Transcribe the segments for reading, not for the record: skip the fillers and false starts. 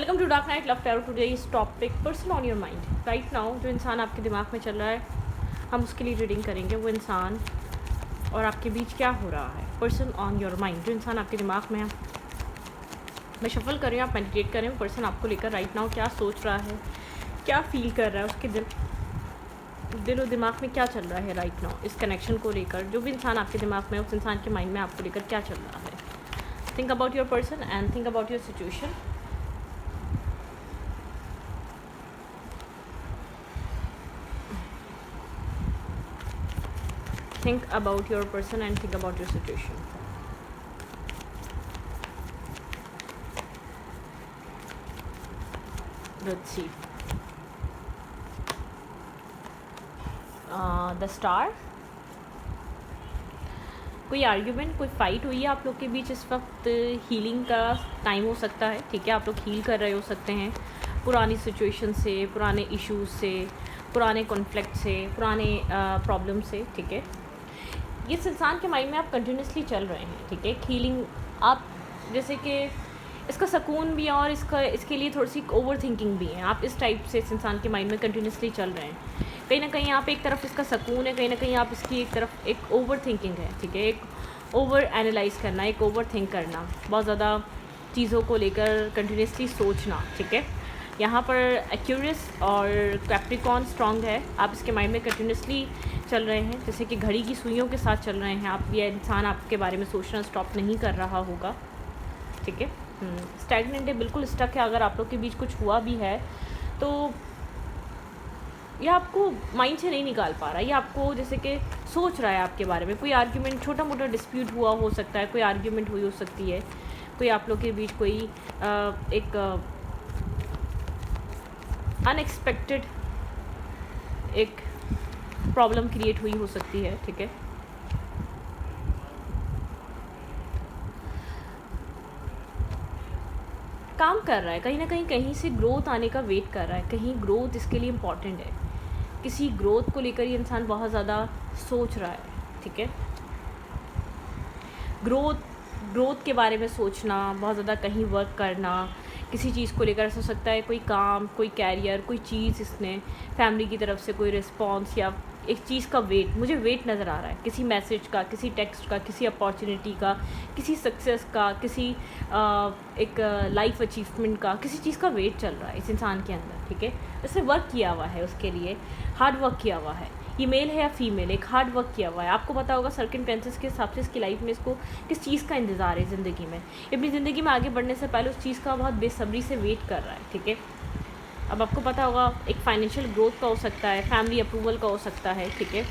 Welcome to dark night love tarot. Today इस topic person on your mind. Right now जो इंसान आपके दिमाग में चल रहा है, हम उसके लिए रीडिंग करेंगे। वो इंसान और आपके बीच क्या हो रहा है, पर्सन ऑन योर माइंड, जो इंसान आपके दिमाग में है। मैं शफल कर रही हूँ, आप मेडिटेट करें। पर्सन आपको लेकर राइट नाउ क्या सोच रहा है, क्या फील कर रहा है, उसके दिल और दिमाग में क्या चल रहा है राइट नाउ, इस कनेक्शन को लेकर। जो भी इंसान आपके दिमाग में है, उस इंसान के माइंड में आपको लेकर क्या चल रहा है। Think about your person and think about your situation. Think about your person and think about your situation. Let's see. The Star. कोई आर्ग्यूमेंट, कोई फाइट हुई है आप लोग के बीच इस वक्त। हीलिंग का टाइम हो सकता है, ठीक है। आप लोग हील कर रहे हो सकते हैं पुरानी सिचुएशन से, पुराने इश्यूज से, पुराने कॉन्फ्लिक्ट से, पुराने प्रॉब्लम से, ठीक है। इस इंसान के माइंड में आप कंटिन्यूसली चल रहे हैं, ठीक है। हीलिंग आप जैसे कि इसका सुकून भी है और इसके लिए थोड़ी सी ओवर थिंकिंग भी है। आप इस टाइप से इस इंसान के माइंड में कंटिन्यूसली चल रहे हैं। कहीं ना कहीं यहाँ पे एक तरफ इसका सुकून है, कहीं ना कहीं आप इसकी एक तरफ एक ओवर थिंकिंग है, ठीक है। एक ओवर एनालाइज करना, एक ओवर थिंक करना, बहुत ज़्यादा चीज़ों को लेकर कंटिन्यूसली सोचना, ठीक है। यहाँ पर एक्यूरियस और कैप्रिकॉर्न स्ट्रॉन्ग है। आप इसके माइंड में कंटिन्यूसली चल रहे हैं, जैसे कि घड़ी की सुइयों के साथ चल रहे हैं आप। ये इंसान आपके बारे में सोचना स्टॉप नहीं कर रहा होगा, ठीक है। स्टैग्नेंट है, बिल्कुल स्टक है। अगर आप लोग के बीच कुछ हुआ भी है तो यह आपको माइंड से नहीं निकाल पा रहा। ये आपको जैसे कि सोच रहा है आपके बारे में। कोई आर्ग्यूमेंट, छोटा मोटा डिस्प्यूट हुआ हो सकता है, कोई आर्ग्यूमेंट हुई हो सकती है, कोई आप लोग के बीच कोई एक अनएक्सपेक्टेड एक प्रॉब्लम क्रिएट हुई हो सकती है, ठीक है। काम कर रहा है, कहीं ना कहीं से ग्रोथ आने का वेट कर रहा है। कहीं ग्रोथ इसके लिए इम्पॉर्टेंट है। किसी ग्रोथ को लेकर ये इंसान बहुत ज़्यादा सोच रहा है, ठीक है। ग्रोथ के बारे में सोचना, बहुत ज़्यादा कहीं वर्क करना, किसी चीज़ को लेकर ऐसा हो सकता है, कोई काम, कोई कैरियर, कोई चीज़, इसने फैमिली की तरफ से कोई रिस्पॉन्स या एक चीज़ का वेट, मुझे वेट नज़र आ रहा है। किसी मैसेज का, किसी टेक्स्ट का, किसी अपॉर्चुनिटी का, किसी सक्सेस का, किसी एक लाइफ अचीवमेंट का, किसी चीज़ का वेट चल रहा है इस इंसान के अंदर, ठीक है। इसने वर्क किया हुआ है, उसके लिए हार्ड वर्क किया हुआ है। ये मेल है या फीमेल, एक हार्ड वर्क किया हुआ है। आपको पता होगा सर्कमस्टेंसेस के हिसाब से इसकी लाइफ में इसको किस चीज़ का इंतज़ार है ज़िंदगी में। अपनी ज़िंदगी में आगे बढ़ने से पहले उस चीज़ का बहुत बेसब्री से वेट कर रहा है, ठीक है। अब आपको पता होगा एक फाइनेंशियल ग्रोथ का हो सकता है, फैमिली अप्रूवल का हो सकता है, ठीक है,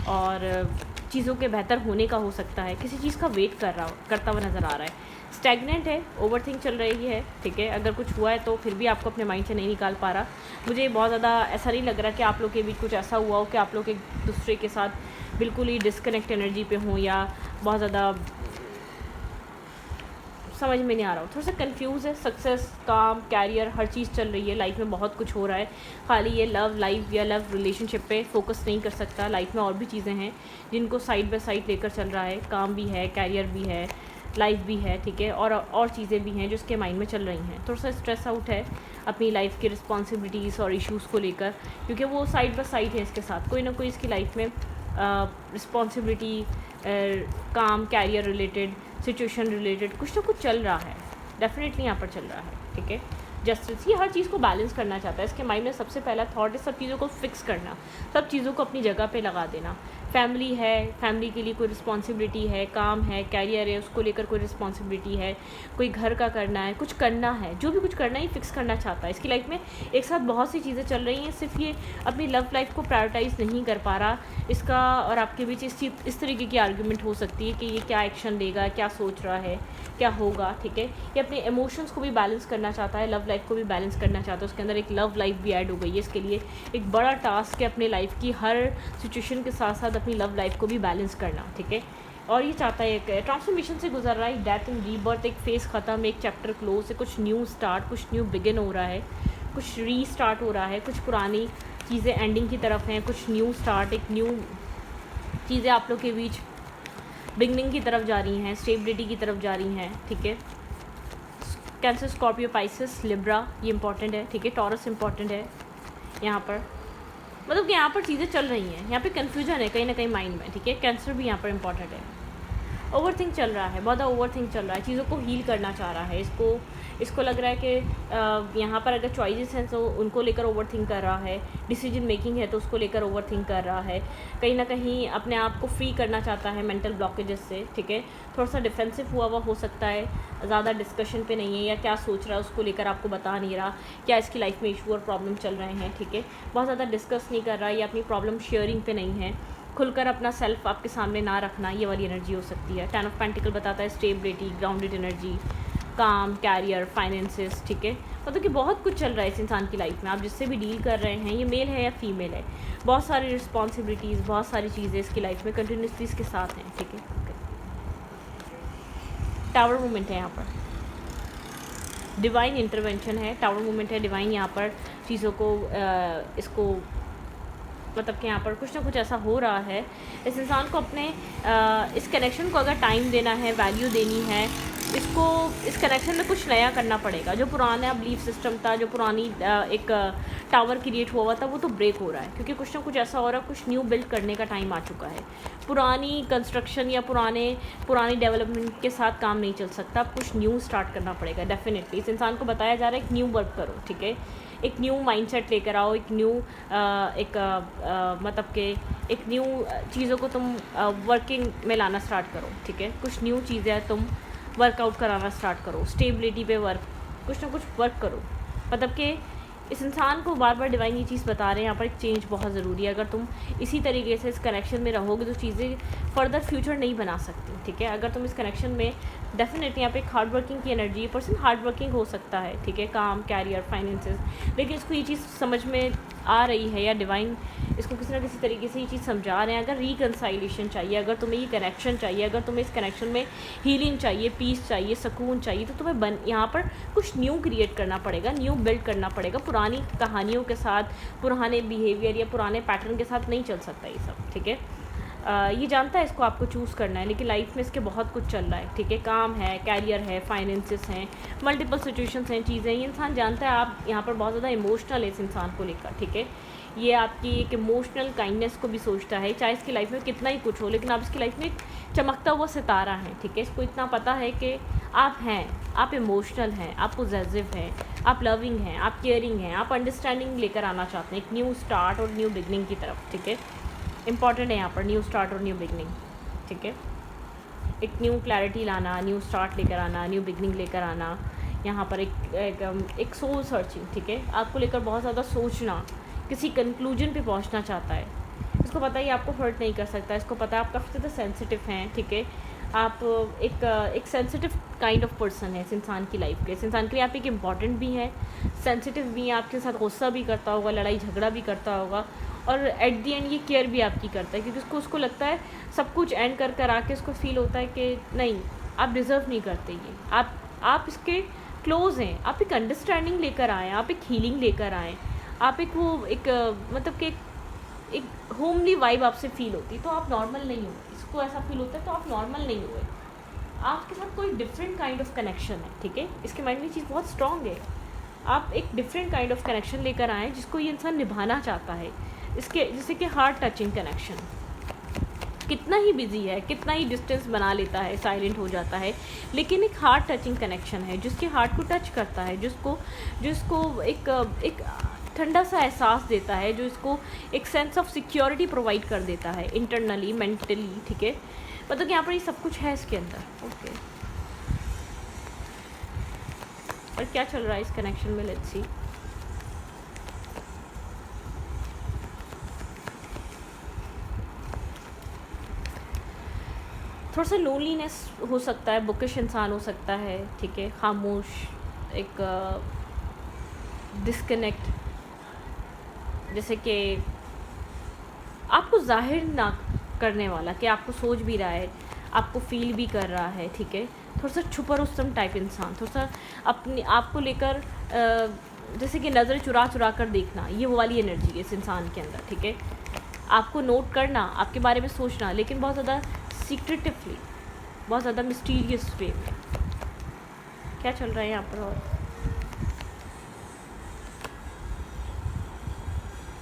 और चीज़ों के बेहतर होने का हो सकता है। किसी चीज़ का वेट करता हुआ नज़र आ रहा है। स्टैग्नेंट है, ओवर थिंक चल रही है, ठीक है। अगर कुछ हुआ है तो फिर भी आपको अपने माइंड से नहीं निकाल पा रहा। मुझे बहुत ज़्यादा ऐसा नहीं लग रहा कि आप लोग के बीच कुछ ऐसा हुआ हो कि आप लोग एक दूसरे के साथ बिल्कुल ही डिस्कनेक्ट एनर्जी पे हों, या बहुत ज़्यादा समझ में नहीं आ रहा हो, थोड़ा सा कंफ्यूज है। सक्सेस, काम, कैरियर, हर चीज़ चल रही है, लाइफ में बहुत कुछ हो रहा है। खाली ये लव लाइफ या लव रिलेशनशिप पे फोकस नहीं कर सकता। लाइफ में और भी चीज़ें हैं जिनको साइड बाय साइड लेकर चल रहा है। काम भी है, कैरियर भी है, लाइफ भी है, ठीक है, और चीज़ें भी हैं जो उसके माइंड में चल रही हैं। थोड़ा सा स्ट्रेस आउट है अपनी लाइफ की रिस्पॉन्सिबिलिटीज़ और इश्यूज़ को लेकर, क्योंकि वो साइड बाय साइड है इसके साथ। कोई ना कोई इसकी लाइफ में रिस्पॉन्सिबिलिटी, काम, कैरियर रिलेटेड, सिचुएशन रिलेटेड कुछ ना कुछ चल रहा है। डेफिनेटली यहाँ पर चल रहा है, ठीक है। जस्टिस, ये हर चीज़ को बैलेंस करना चाहता है। इसके माइंड में सबसे पहला थॉट है सब चीज़ों को फिक्स करना, सब चीज़ों को अपनी जगह पे लगा देना। फैमिली है, फैमिली के लिए कोई रिस्पॉन्सिबिलिटी है, काम है, कैरियर है, उसको लेकर कोई रिस्पॉन्सिबिलिटी है, कोई घर का करना है, कुछ करना है, जो भी कुछ करना है फिक्स करना चाहता है। इसकी लाइफ में एक साथ बहुत सी चीज़ें चल रही हैं, सिर्फ ये अपनी लव लाइफ को प्रायोरिटाइज़ नहीं कर पा रहा। इसका और आपके बीच इस तरीके की आर्ग्यूमेंट हो सकती है कि ये क्या एक्शन लेगा, क्या सोच रहा है, क्या होगा, ठीक है। ये अपने इमोशंस को भी बैलेंस करना चाहता है, लव लाइफ को भी बैलेंस करना चाहता है। उसके अंदर एक लव लाइफ भी ऐड हो गई है। इसके लिए एक बड़ा टास्क है अपने लाइफ की हर सिचुएशन के साथ साथ अपनी लव लाइफ को भी बैलेंस करना, ठीक है। और ये चाहता है एक ट्रांसफॉर्मेशन से गुजर रहा है, डेथ एंड रीबर्थ, एक फेज़ ख़त्म, एक चैप्टर क्लोज है, कुछ न्यू स्टार्ट, कुछ न्यू बिगिन हो रहा है, कुछ रीस्टार्ट हो रहा है, कुछ पुरानी चीज़ें एंडिंग की तरफ हैं, कुछ न्यू स्टार्ट, एक न्यू चीज़ें आप लोग के बीच बिगनिंग की तरफ जा रही हैं, स्टेबिलिटी की तरफ जा रही हैं, ठीक है। कैंसर, स्कॉर्पियो, पाइसेस, लिब्रा ये इंपॉर्टेंट है, ठीक है। टॉरस इंपॉर्टेंट है यहाँ पर, मतलब कि यहाँ पर चीज़ें चल रही हैं, यहाँ पे कन्फ्यूजन है कहीं ना कहीं माइंड में, ठीक है। कैंसर भी यहाँ पर इंपॉर्टेंट है। ओवरथिंक चल रहा है, बहुत ओवरथिंक चल रहा है, चीज़ों को हील करना चाह रहा है, इसको लग रहा है कि यहाँ पर अगर चॉइसेस हैं तो उनको लेकर ओवरथिंक कर रहा है, डिसीजन मेकिंग है तो उसको लेकर ओवरथिंक कर रहा है, कहीं ना कहीं अपने आप को फ्री करना चाहता है मेंटल ब्लॉकेजेस से, ठीक है। थोड़ा सा डिफेंसिव हुआ हो सकता है, ज़्यादा डिस्कशन पे नहीं है, या क्या सोच रहा है उसको लेकर आपको बता नहीं रहा, क्या इसकी लाइफ में इशू और प्रॉब्लम चल रहे हैं, ठीक है। बहुत ज़्यादा डिस्कस नहीं कर रहा है, या अपनी प्रॉब्लम शेयरिंग पे नहीं है, खुलकर अपना सेल्फ आपके सामने ना रखना, ये वाली एनर्जी हो सकती है। 10 ऑफ पेंटिकल बताता है स्टेबिलिटी, ग्राउंडेड एनर्जी, काम, कैरियर, फाइनेंसेस, ठीक है। मतलब कि बहुत कुछ चल रहा है इस इंसान की लाइफ में, आप जिससे भी डील कर रहे हैं, ये मेल है या फीमेल है, बहुत सारी रिस्पॉन्सिबिलिटीज़, बहुत सारी चीज़ें इसकी लाइफ में कंटिन्यूसली इसके साथ हैं, ठीक है। टावर मूवमेंट है यहाँ पर, डिवाइन इंटरवेंशन है, टावर मूवमेंट है, डिवाइन यहाँ पर चीज़ों को इसको मतलब कि यहाँ पर कुछ ना कुछ ऐसा हो रहा है, इस इंसान को अपने इस कनेक्शन को अगर टाइम देना है, वैल्यू देनी है, इसको इस कनेक्शन में कुछ नया करना पड़ेगा। जो पुराना बिलीफ सिस्टम था, जो पुरानी एक टावर क्रिएट हुआ था, वो तो ब्रेक हो रहा है, क्योंकि कुछ ना कुछ ऐसा हो रहा है, कुछ न्यू बिल्ड करने का टाइम आ चुका है। पुरानी कंस्ट्रक्शन या पुरानी डेवलपमेंट के साथ काम नहीं चल सकता, अब कुछ न्यू स्टार्ट करना पड़ेगा डेफिनेटली। इस इंसान को बताया जा रहा है एक न्यू वर्क करो, ठीक है, एक न्यू माइंडसेट लेकर आओ, एक न्यू मतलब कि एक न्यू चीज़ों को तुम वर्किंग में लाना स्टार्ट करो, ठीक है। कुछ न्यू चीज़ें तुम वर्कआउट कराना स्टार्ट करो, स्टेबिलिटी पे कुछ ना कुछ वर्क करो। मतलब कि इस इंसान को बार बार डिवाइन ये चीज़ बता रहे हैं, यहाँ पर एक चेंज बहुत ज़रूरी है। अगर तुम इसी तरीके से इस कनेक्शन में रहोगे तो चीज़ें फर्दर फ्यूचर नहीं बना सकती, ठीक है। अगर तुम इस कनेक्शन में डेफिनेटली यहाँ पे एक हार्ड वर्किंग की एनर्जी है, पर्सन हार्ड वर्किंग हो सकता है, ठीक है, काम, कैरियर, फाइनेंसेस, लेकिन इसको ये चीज़ समझ में आ रही है, या डिवाइन इसको किसी ना किसी तरीके से ये चीज़ समझा रहे हैं। अगर रिकन्साइलेशन चाहिए, अगर तुम्हें ये कनेक्शन चाहिए, अगर तुम्हें इस कनेक्शन में हीलिंग चाहिए, पीस चाहिए, सुकून चाहिए, तो तुम्हें यहाँ पर कुछ न्यू क्रिएट करना पड़ेगा, न्यू बिल्ड करना पड़ेगा। पुरानी कहानियों के साथ, पुराने बिहेवियर या पुराने पैटर्न के साथ नहीं चल सकता ये सब, ठीक है। ये जानता है इसको आपको चूज़ करना है, लेकिन लाइफ में इसके बहुत कुछ चल रहा है, ठीक है। काम है, कैरियर है, फाइनेंसेस हैं, मल्टीपल सिचुएशंस हैं, चीज़ें, ये इंसान जानता है आप यहाँ पर बहुत ज़्यादा इमोशनल है इस इंसान को लेकर, ठीक है। ये आपकी एक इमोशनल काइंडनेस को भी सोचता है, चाहे इसकी लाइफ में कितना ही कुछ हो, लेकिन आप इसकी लाइफ में एक चमकता हुआ सितारा हैं, ठीक है। इसको इतना पता है कि आप हैं, आप इमोशनल हैं, आप पॉजिटिव हैं, आप लविंग हैं, आप केयरिंग हैं, आप अंडरस्टैंडिंग लेकर आना चाहते हैं एक न्यू स्टार्ट और न्यू बिगनिंग की तरफ, ठीक है। इंपॉर्टेंट है यहाँ पर न्यू स्टार्ट और न्यू बिगनिंग, ठीक है। एक न्यू क्लैरिटी लाना, न्यू स्टार्ट लेकर आना, न्यू बिगनिंग लेकर आना, यहाँ पर एक सोल सर्चिंग, ठीक है। आपको लेकर बहुत ज़्यादा सोचना, किसी कंक्लूजन पे पहुँचना चाहता है। इसको पता है आपको हर्ट नहीं कर सकता, इसको पता है आप काफ़ी ज़्यादा सेंसिटिव हैं, ठीक है। आप एक सेंसिटिव काइंड ऑफ पर्सन है इस इंसान की लाइफ के, इस इंसान के लिए आप एक इम्पॉर्टेंट भी हैं, सेंसिटिव भी हैं, आपके साथ गुस्सा भी करता होगा, लड़ाई झगड़ा भी करता होगा, और एट दी एंड ये केयर भी आपकी करता है, क्योंकि उसको लगता है सब कुछ एंड कर आके उसको फील होता है कि नहीं, आप डिज़र्व नहीं करते ये, आप इसके क्लोज़ हैं, आप एक अंडरस्टैंडिंग लेकर आएँ, आप एक हीलिंग लेकर आएँ, आप मतलब कि एक होमली वाइब आपसे फील होती, तो आप नॉर्मल नहीं हो। इसको ऐसा फील होता है तो आप नॉर्मल नहीं हुए, आपके साथ कोई डिफरेंट काइंड ऑफ कनेक्शन है, ठीक है। इसके माइंड में चीज़ बहुत स्ट्रॉन्ग है, आप एक डिफरेंट काइंड ऑफ कनेक्शन लेकर आएँ जिसको ये इंसान निभाना चाहता है, इसके जैसे कि हार्ट टचिंग कनेक्शन। कितना ही बिजी है, कितना ही डिस्टेंस बना लेता है, साइलेंट हो जाता है, लेकिन एक हार्ट टचिंग कनेक्शन है जिसके हार्ट को टच करता है, जिसको एक ठंडा सा एहसास देता है, जो इसको एक सेंस ऑफ सिक्योरिटी प्रोवाइड कर देता है इंटरनली, मेंटली, ठीक है। मतलब यहाँ पर ये सब कुछ है इसके अंदर, ओके। और क्या चल रहा है इस कनेक्शन में, लेट्स सी। थोड़ा सा लोनलीनेस हो सकता है, बुकिश इंसान हो सकता है, ठीक है, खामोश, एक डिस्कनेक्ट, जैसे कि आपको जाहिर ना करने वाला कि आपको सोच भी रहा है, आपको फील भी कर रहा है, ठीक है। थोड़ा सा छुपा रुस्तम टाइप इंसान, थोड़ा सा अपने आप को लेकर जैसे कि नज़र चुरा कर देखना, ये वो वाली एनर्जी है इस इंसान के अंदर, ठीक है। आपको नोट करना, आपके बारे में सोचना, लेकिन बहुत ज़्यादा सीक्रेटिवली, बहुत ज़्यादा मिस्टीरियस वे में। क्या चल रहा है यहाँ पर? और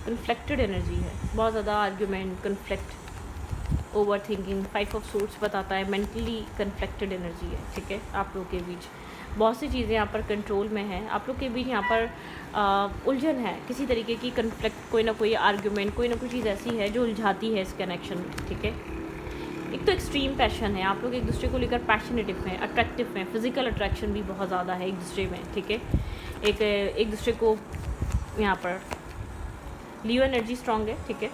कन्फ्लिक्टेड एनर्जी है, बहुत ज़्यादा argument, conflict, over thinking. 5 of source बताता है मेंटली कन्फ्लिक्टेड एनर्जी है, ठीक है। आप लोग के बीच बहुत सी चीज़ें यहाँ पर कंट्रोल में हैं, आप लोग के बीच यहाँ पर उलझन है, किसी तरीके की कन्फ्लिक्ट, कोई ना कोई आर्ग्यूमेंट, कोई ना कोई चीज़ ऐसी है जो उलझाती है इस कनेक्शन में, ठीक है। एक तो एक्सट्रीम पैशन है, आप लोग एक दूसरे को लेकर पैशनेटिव हैं, अट्रैक्टिव हैं, फिजिकल अट्रैक्शन भी बहुत ज़्यादा है एक दूसरे में, ठीक है। एक दूसरे को यहाँ पर लियो एनर्जी स्ट्रॉन्ग है, ठीक है।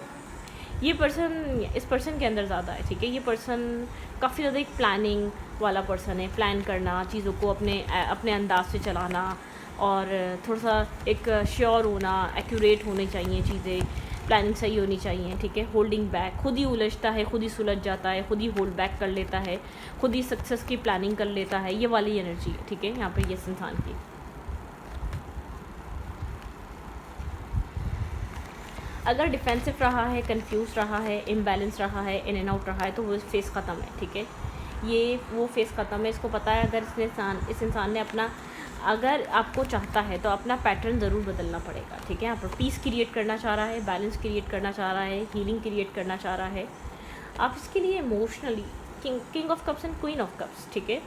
ये पर्सन, इस पर्सन के अंदर ज़्यादा है, ठीक है। ये पर्सन काफ़ी ज़्यादा एक प्लानिंग वाला पर्सन है, प्लान करना, चीज़ों को अपने अंदाज से चलाना, और थोड़ा सा एक श्योर होना, एक्यूरेट होनी चाहिए चीज़ें, प्लानिंग सही होनी चाहिए, ठीक है। होल्डिंग बैक, खुद ही उलझता है, खुद ही सुलझ जाता है, खुद ही होल्ड बैक कर लेता है, खुद ही सक्सेस की प्लानिंग कर लेता है, ये वाली एनर्जी है, ठीक है, यहाँ पर ये इंसान की। अगर डिफेंसिव रहा है, कंफ्यूज रहा है, इम्बैलेंस रहा है, इन एंड आउट रहा है, तो वो फेस ख़त्म है, ठीक है। ये वो फेस ख़त्म है, इसको पता है। अगर इस इंसान ने अपना, अगर आपको चाहता है तो अपना पैटर्न ज़रूर बदलना पड़ेगा, ठीक है। यहाँ पर पीस क्रिएट करना चाह रहा है, बैलेंस क्रिएट करना चाह रहा है, हीलिंग क्रिएट करना चाह रहा है। आप इसके लिए emotionally king of cups and queen of cups, ठीक है,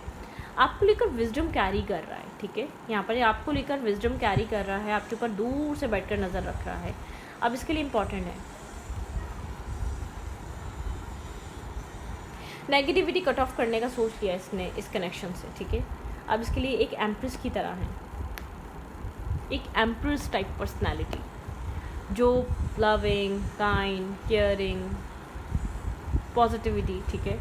आपको लेकर विजडम कैरी कर रहा है, ठीक है। यहाँ पर आपको लेकर विजडम कैरी कर रहा है, आपके ऊपर दूर से बैठकर नज़र रख रहा है। अब इसके लिए इम्पॉर्टेंट है, नेगेटिविटी कट ऑफ करने का सोच लिया इसने इस कनेक्शन से, ठीक है। अब इसके लिए एक एम्प्रेस की तरह है, एक एम्प्रेस टाइप पर्सनालिटी, जो लविंग, काइंड, केयरिंग, पॉजिटिविटी, ठीक है,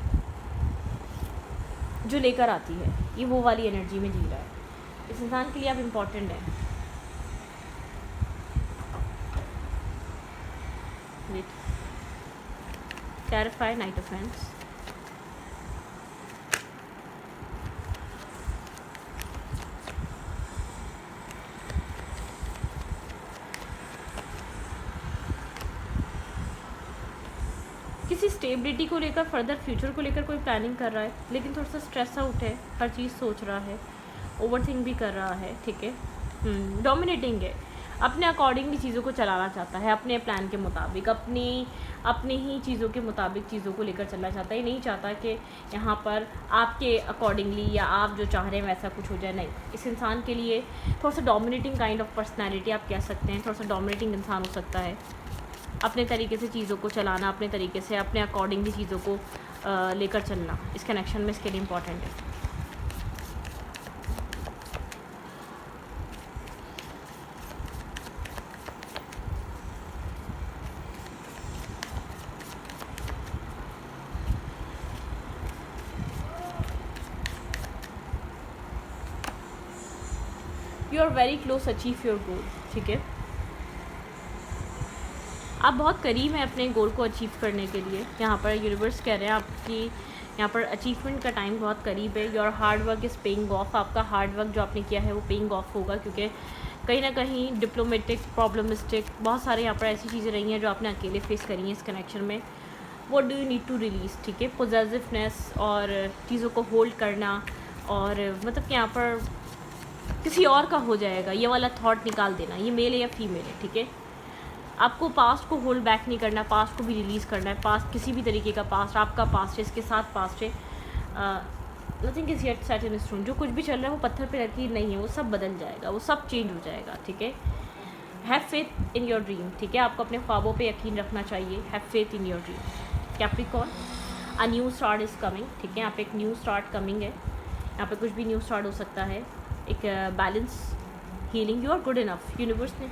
जो लेकर आती है, ये वो वाली एनर्जी में जी रहा है। इस इंसान के लिए आप इम्पॉर्टेंट है। क्लैरिफाई, नाइट ऑफ हैंड्स, किसी स्टेबिलिटी को लेकर, फर्दर फ्यूचर को लेकर कोई प्लानिंग कर रहा है, लेकिन थोड़ा सा स्ट्रेस आउट है, हर चीज़ सोच रहा है, ओवर थिंक भी कर रहा है, ठीक है। डोमिनेटिंग है, अपने अकॉर्डिंगली चीज़ों को चलाना चाहता है, अपने प्लान के मुताबिक, अपनी ही चीज़ों के मुताबिक चीज़ों को लेकर चलना चाहता है। ये नहीं चाहता कि यहाँ पर आपके अकॉर्डिंगली या आप जो चाह रहे हैं वैसा कुछ हो जाए, नहीं। इस इंसान के लिए थोड़ा सा डोमिनेटिंग काइंड ऑफ पर्सनैलिटी आप कह सकते हैं, थोड़ा सा डोमिनेटिंग इंसान हो सकता है, अपने तरीके से चीज़ों को चलाना, अपने तरीके से अपने अकॉर्डिंगली चीज़ों को लेकर चलना, इस कनेक्शन में इसके लिए इम्पॉर्टेंट है। You are very close achieve your goal, ठीक है। आप बहुत करीब हैं अपने गोल को अचीव करने के लिए। यहाँ पर यूनिवर्स कह रहे हैं आपकी यहाँ पर अचीवमेंट का टाइम बहुत करीब है। Your hard work is paying off, आपका हार्ड वर्क जो आपने किया है वो पेइंग ऑफ होगा, क्योंकि कहीं ना कहीं डिप्लोमेटिक, प्रॉब्लमिस्टिक, बहुत सारे यहाँ पर ऐसी चीज़ें रही हैं जो आपने अकेले फेस करी हैं इस कनेक्शन में। What do you need to release, ठीक है। पॉजिटिवनेस और चीज़ों को होल्ड करना, और मतलब कि यहाँ पर किसी और का हो जाएगा ये वाला थॉट निकाल देना, ये मेल है या फीमेल है, ठीक है। आपको पास्ट को होल्ड बैक नहीं करना, पास्ट को भी रिलीज़ करना है। पास्ट किसी भी तरीके का पास्ट, आपका पास्ट है, इसके साथ पास्ट है, nothing is yet set in stone. जो कुछ भी चल रहा है वो पत्थर पे लकीर नहीं है, वो सब बदल जाएगा, वो सब चेंज हो जाएगा, ठीक है। Have faith in your dream, ठीक है। आपको अपने ख्वाबों पे यकीन रखना चाहिए। Have faith in your dream. Capricorn, a new start is coming, ठीक है। यहाँ पे एक न्यू स्टार्ट कमिंग है, यहाँ पे कुछ भी न्यू स्टार्ट हो सकता है। एक balance, healing, you are good enough. Universe ने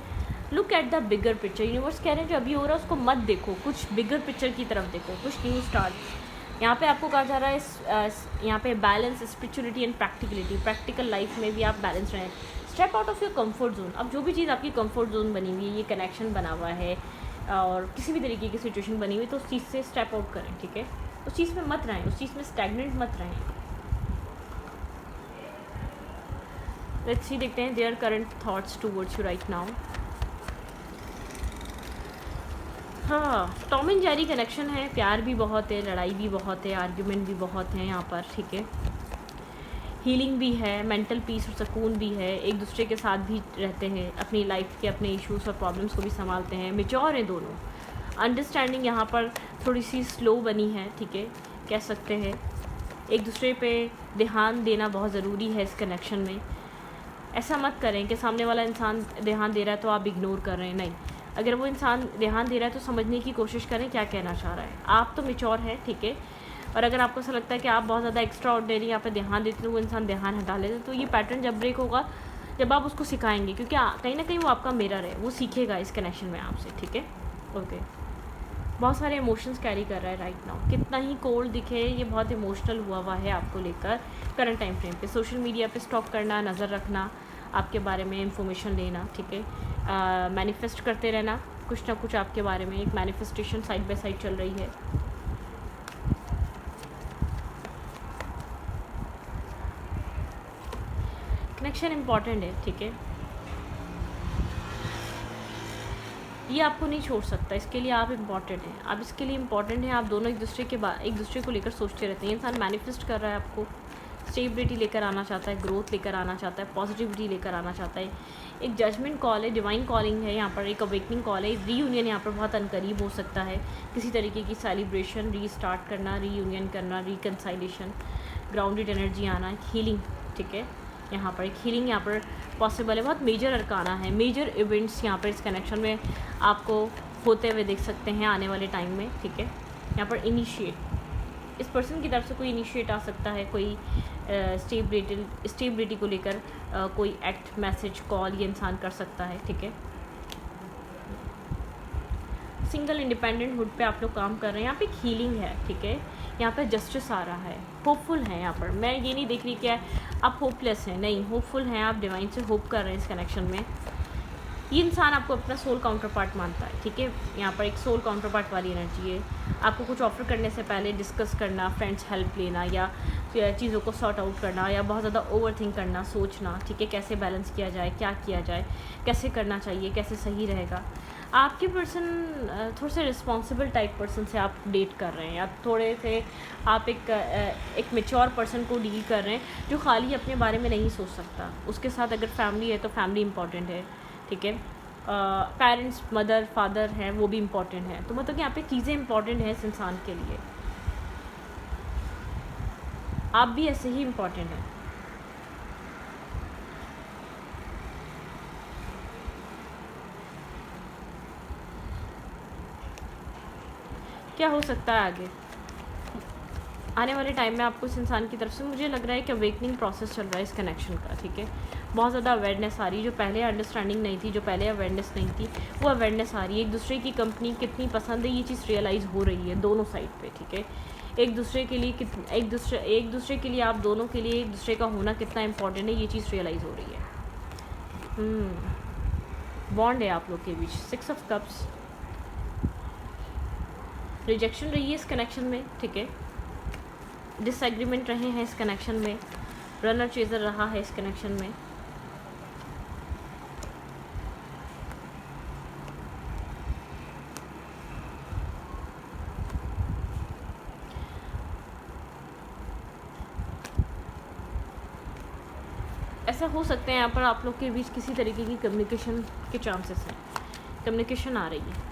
look at the bigger picture, universe कह रहे हैं जो अभी हो रहा है उसको मत देखो, कुछ बिगर पिक्चर की तरफ देखो, कुछ न्यू स्टार्ट। यहाँ पे आपको कहा जा रहा है यहाँ पे balance, spirituality and practicality, practical life में भी आप बैलेंस रहें। Step out of your comfort zone. अब जो भी चीज़ आपकी कंफर्ट जोन बनी हुई है, ये कनेक्शन बना हुआ है और किसी भी तरीके की सिचुएशन बनी हुई, तो उस चीज़ से स्टेप आउट करें, ठीक है। उस चीज़ में मत रहें, उस चीज़ में स्टैग्नेंट मत रहें। लेट्स सी, देखते हैं their current thoughts towards you right now. हाँ, टॉम एंड जेरी कनेक्शन है, प्यार भी बहुत है, लड़ाई भी बहुत है, आर्ग्यूमेंट भी बहुत है यहाँ पर, ठीक है। हीलिंग भी है, मेंटल पीस और सुकून भी है, एक दूसरे के साथ भी रहते हैं, अपनी लाइफ के अपने इश्यूज़ और प्रॉब्लम्स को भी संभालते हैं, मैच्योर हैं दोनों। अंडरस्टैंडिंग यहाँ पर थोड़ी सी स्लो बनी है, ठीक है, कह सकते हैं। एक दूसरे पे ध्यान देना बहुत ज़रूरी है इस कनेक्शन में। ऐसा मत करें कि सामने वाला इंसान ध्यान दे रहा है तो आप इग्नोर कर रहे हैं, नहीं। अगर वो इंसान ध्यान दे रहा है तो समझने की कोशिश करें क्या कहना चाह रहा है। आप तो मैच्योर हैं, ठीक है, और अगर आपको ऐसा लगता है कि आप बहुत ज़्यादा एक्स्ट्रा ऑर्डिनरी यहाँ पे ध्यान देते हैं, वो इंसान ध्यान हटा लेते, तो ये पैटर्न जब ब्रेक होगा जब आप उसको सिखाएंगे, क्योंकि कहीं ना कहीं वो आपका मिरर है, वो सीखेगा इस कनेक्शन में आपसे, ठीक है। ओके, बहुत सारे इमोशंस कैरी कर रहा है राइट नाउ। कितना ही कोल्ड दिखे, ये बहुत इमोशनल हुआ है आपको लेकर करंट टाइम फ्रेम पे। सोशल मीडिया पे स्टॉक करना, नज़र रखना, आपके बारे में इंफॉर्मेशन लेना, ठीक है, मैनिफेस्ट करते रहना कुछ ना कुछ आपके बारे में। एक मैनिफेस्टेशन साइड बाय साइड चल रही है। कनेक्शन इम्पॉर्टेंट है, ठीक है, ये आपको नहीं छोड़ सकता, इसके लिए आप इम्पॉर्टेंट हैं, आप इसके लिए इम्पॉर्टेंट हैं। आप दोनों एक दूसरे को लेकर सोचते रहते हैं। इंसान मैनिफेस्ट कर रहा है, आपको स्टेबिलिटी लेकर आना चाहता है, ग्रोथ लेकर आना चाहता है, पॉजिटिविटी लेकर आना चाहता है। एक जजमेंट कॉल है, डिवाइन कॉलिंग है यहाँ पर, एक अवेकनिंग कॉल है। रीयूनियन यहाँ पर बहुत अनकरीब हो सकता है, किसी तरीके की सेलिब्रेशन, रीस्टार्ट करना, रीयूनियन करना, रिकनसाइलेशन, ग्राउंडेड एनर्जी आना, हीलिंग, ठीक है, यहाँ पर एक हीलिंग यहाँ पर पॉसिबल है। बहुत मेजर अरकाना है, मेजर इवेंट्स यहाँ पर इस कनेक्शन में आपको होते हुए देख सकते हैं आने वाले टाइम में, ठीक है। यहाँ पर इनिशिएट, इस पर्सन की तरफ से कोई इनिशिएट आ सकता है, कोई स्टेबिलिटी को लेकर कोई एक्ट, मैसेज, कॉल ये इंसान कर सकता है, ठीक है। सिंगल इंडिपेंडेंट हुड पे आप लोग काम कर रहे हैं। यहाँ पे एक हीलिंग है, ठीक है, यहाँ पे जस्टिस आ रहा है, होपफुल है यहाँ पर। मैं ये नहीं देख रही कि आप होपलेस हैं, नहीं, होपफुल हैं आप, डिवाइन से होप कर रहे हैं इस कनेक्शन में। ये इंसान आपको अपना सोल काउंटर पार्ट मानता है, ठीक है, यहाँ पर एक सोल काउंटर पार्ट वाली एनर्जी है। आपको कुछ ऑफर करने से पहले डिस्कस करना, फ्रेंड्स हेल्प लेना, या चीज़ों को सॉर्ट आउट करना, या बहुत ज़्यादा ओवर थिंक करना, सोचना, ठीक है, कैसे बैलेंस किया जाए, क्या किया जाए, कैसे करना चाहिए, कैसे सही रहेगा। आपके पर्सन थोड़े से रिस्पॉन्सिबल टाइप पर्सन से आप डेट कर रहे हैं, या थोड़े से आप एक मैच्योर पर्सन को डील कर रहे हैं जो खाली अपने बारे में नहीं सोच सकता। उसके साथ अगर फैमिली है तो फैमिली इंपॉर्टेंट है, ठीक है, पेरेंट्स, मदर, फादर हैं, वो भी इम्पॉर्टेंट है। तो मतलब यहाँ पे चीज़ें इंपॉर्टेंट हैं इस इंसान के लिए। आप भी ऐसे ही इम्पॉर्टेंट हैं। क्या हो सकता है आगे आने वाले टाइम में आपको इस इंसान की तरफ से? मुझे लग रहा है कि अवेकनिंग प्रोसेस चल रहा है इस कनेक्शन का, ठीक है। बहुत ज़्यादा अवेयरनेस आ रही है, जो पहले अंडरस्टैंडिंग नहीं थी, जो पहले अवेयरनेस नहीं थी, वो अवेयरनेस आ रही है। एक दूसरे की कंपनी कितनी पसंद है ये चीज़ रियलाइज़ हो रही है दोनों साइड पे, ठीक है। एक दूसरे के लिए एक दूसरे के लिए, आप दोनों के लिए एक दूसरे का होना कितना इंपॉर्टेंट है ये चीज़ रियलाइज़ हो रही है। बॉन्ड है आप लोग के बीच। 6 ऑफ कप्स, रिजेक्शन रही है इस कनेक्शन में, ठीक है, डिसएग्रीमेंट रहे हैं इस कनेक्शन में, रनर चेजर रहा है इस कनेक्शन में। ऐसा हो सकता है यहाँ पर आप लोग के बीच किसी तरीके की कम्युनिकेशन के चांसेस हैं, कम्युनिकेशन आ रही है।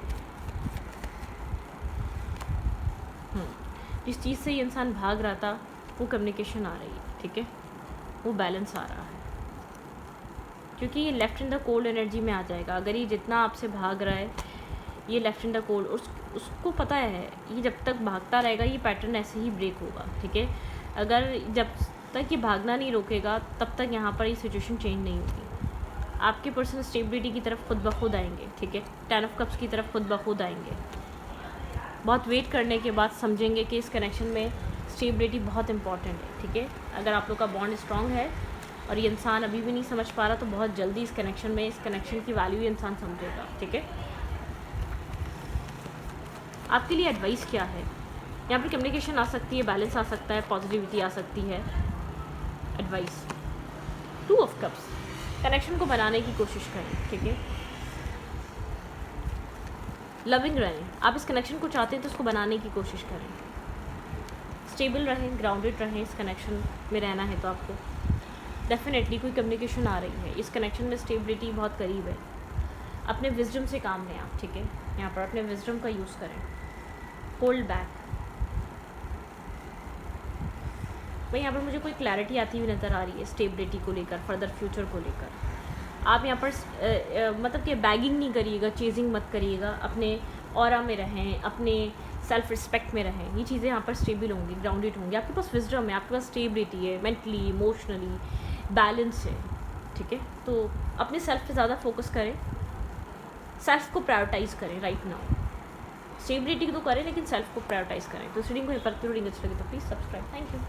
जिस चीज़ से ये इंसान भाग रहा था वो कम्युनिकेशन आ रही है, ठीक है, वो बैलेंस आ रहा है, क्योंकि ये left in the cold energy में आ जाएगा। अगर ये जितना आपसे भाग रहा है, ये लेफ्ट इन द कोल्ड, उसको पता है ये जब तक भागता रहेगा ये पैटर्न ऐसे ही ब्रेक होगा, ठीक है। अगर जब तक ये भागना नहीं रोकेगा तब तक यहाँ पर ये सिचुएशन चेंज नहीं होगी। आपके पर्सन स्टेबिलिटी की तरफ खुद ब खुद आएंगे, ठीक है, 10 ऑफ कप्स की तरफ खुद ब खुद आएंगे। बहुत वेट करने के बाद समझेंगे कि इस कनेक्शन में स्टेबिलिटी बहुत इंपॉर्टेंट है, ठीक है। अगर आप लोग का बॉन्ड स्ट्रॉन्ग है और ये इंसान अभी भी नहीं समझ पा रहा तो बहुत जल्दी इस कनेक्शन की वैल्यू ये इंसान समझेगा, ठीक है। आपके लिए एडवाइस क्या है? यहाँ पर कम्युनिकेशन आ सकती है, बैलेंस आ सकता है, पॉजिटिविटी आ सकती है। एडवाइस 2 ऑफ कप्स, कनेक्शन को बनाने की कोशिश करें, ठीक है, लविंग रहें। आप इस कनेक्शन को चाहते हैं तो उसको बनाने की कोशिश करें, स्टेबल रहें, ग्राउंडेड रहें, इस कनेक्शन में रहना है तो आपको डेफिनेटली कोई कम्युनिकेशन आ रही है, इस कनेक्शन में स्टेबिलिटी बहुत करीब है। अपने विजडम से काम लें आप, ठीक है, यहाँ पर अपने विजडम का यूज़ करें, होल्ड बैक। भाई यहाँ पर मुझे कोई क्लैरिटी आती हुई नज़र आ रही है स्टेबिलिटी को लेकर, फर्दर फ्यूचर को लेकर। आप यहाँ पर मतलब कि बैगिंग नहीं करिएगा, चेजिंग मत करिएगा, अपने ऑरा में रहें, अपने सेल्फ रिस्पेक्ट में रहें। ये चीज़ें यहाँ पर स्टेबल होंगी, ग्राउंडेड होंगी। आपके पास विजडम है, आपके पास स्टेबिलिटी है, मेंटली इमोशनली बैलेंस है, ठीक है। तो अपने सेल्फ पे ज़्यादा फोकस करें, सेल्फ को प्रायोरिटाइज़ करें राइट नाउ। स्टेबिलिटी तो करें लेकिन सेल्फ को प्रायोरिटाइज़ करें। तो रीडिंग को रीडिंग अच्छी लगी तो प्लीज़ सब्सक्राइब। Thank you.